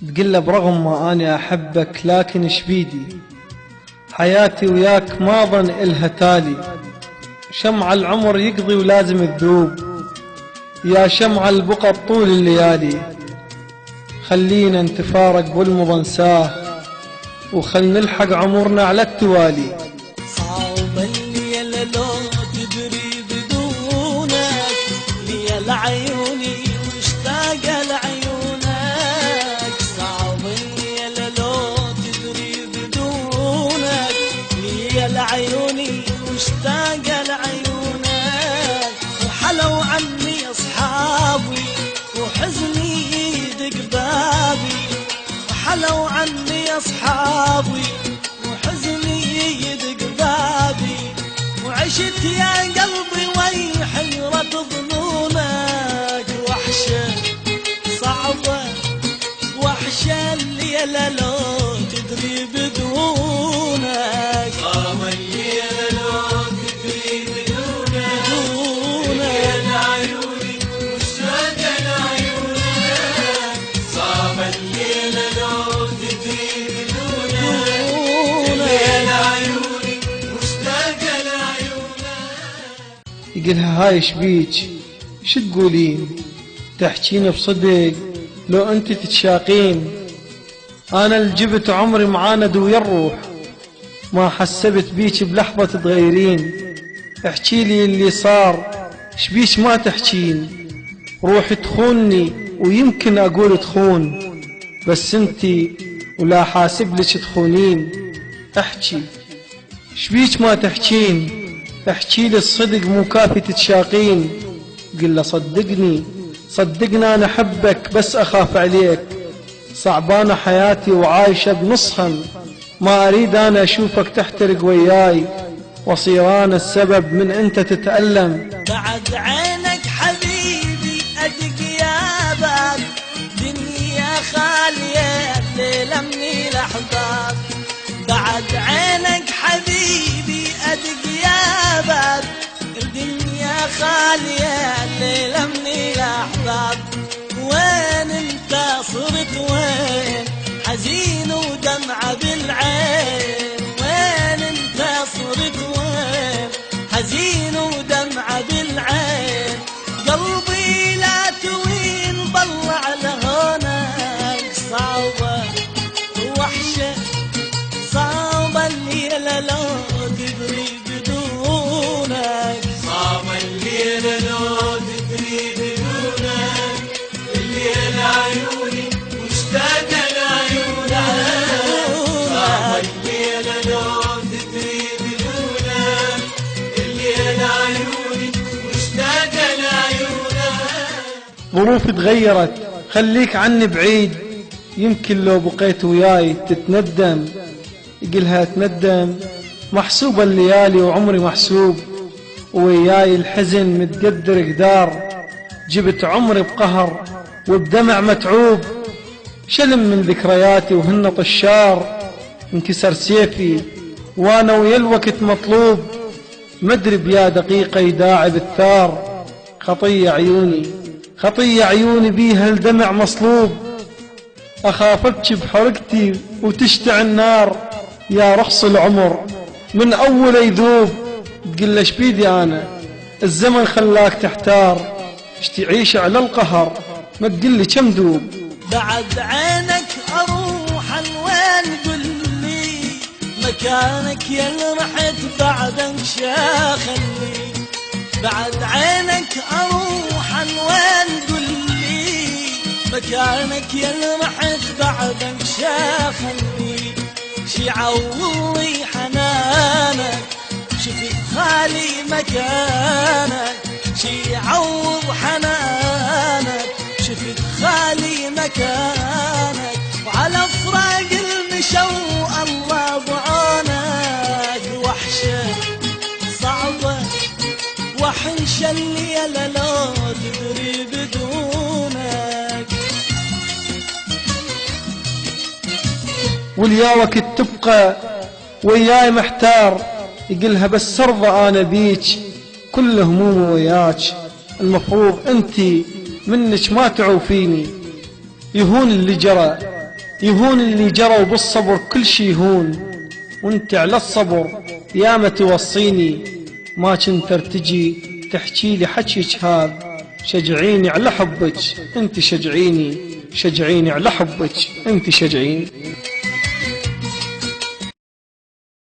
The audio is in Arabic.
تقله برغم ما أنا أحبك لكن شبيدي حياتي وياك ما ظن إلها تالي. شمع العمر يقضي ولازم تذوب يا شمع البقى طول الليالي. خلينا نتفارق والمضى نساه وخل نلحق عمرنا على التوالي. صعب الليلة لو تدري بدونك ليل عيوني مشتاقة لعيونك. صعب الليلة لو تدري بدونك ليل عيوني مشتاقة لعيونك. وحلو عني أصحابي وحزني يدق بابي. وحلو عني أصحابي وحزني يدق بابي. وعشت يا قلبي وي حيرة ظنونك. وحشة صعبة وحشة الليلة لو تدري بدونك. صعبة الليلة لو تدري بدونك. ليل عيوني مشتاقة لعيونك. صعبة الليلة لو تدري بدونك. ليل عيوني مشتاقة لعيونك. يقلها هاي شبيج شو تقولين تحكين بصدق لو انت تتشاقين. انا الجبت عمري معاند ويا الروح ما حسبت بيك بلحظة تتغيرين. احكي لي اللي صار شبيش ما تحكين. روحي تخونني ويمكن اقول تخون بس انتي ولا حاسب لك تخونين. احكي شبيك ما تحكين. احكي لي الصدق مو كافي تتشاقين. قل له صدقني انا احبك بس اخاف عليك. صعبانة حياتي وعايشة بنصها ما اريد انا اشوفك تحترق وياي واصير انا السبب من انت تتألم. بعد عينك حبيبي ادق يا باب دنيا خالية الليلة من الاحباب. بعد عينك حبيبي ادق يا باب الدنيا خالية الليلة من الاحباب. وين انت صرت وين حزين ودمعة بالعين. وين انت صرت وين حزين ودمعة بالعين. قلبي لا توين بالله على هونك. صعبة وحشة صعبة الليلة لو تدري بدونك. صعبة الليلة لو تدري بدونك. الليل عيوني مشتاقة لعيونك. صعبة الليلة لو تدري بدونك. الليل عيوني مشتاقة لعيونك. ظروفي تغيرت خليك عني بعيد. يمكن لو بقيت وياي تتندم. يقلها اتندم محسوبة الليالي وعمري محسوب. وياي الحزن متقدر قدار. جبت عمري بقهر وبدمع متعوب. شلم من ذكرياتي وهن طشار. انكسر سيفي وانا ويا الوقت مطلوب. مدري بيا دقيقة يداعي بالثار. خطية عيوني بيها الدمع مصلوب. اخاف ابكي بحرقتي وتشتعل النار. يا رخص العمر من اول يذوب. تقول له شبيدي انا الزمن خلاك تحتار. تعيش على القهر ما تقول لي كم دوب. بعد عينك اروح وين قل لي مكانك يا اللي رحت بعدك شاخلي. بعد عينك اروح وين قل لي مكانك يا اللي رحت بعدك شاخلي. شي عوضي حنانك شفت خالي مكانك. شي عوض حنانك شفت خالي مكانك. وعلى فراق المشو الله بعونك. وحشة صعبة وحشة الليلة لو تدري بدونك. واليا وقت تبقى وياي محتار. يقلها بس ارضى انا بيك كل همومي وياك. المفروض انتي منك ما تعوفيني. يهون اللي جرى يهون اللي جروا بالصبر كل شي يهون، وانت على الصبر ياما توصيني، ما كنت ارتجي تحكي لي حكيك هذا، شجعيني على حبك انت شجعيني، شجعيني على حبك انت شجعيني.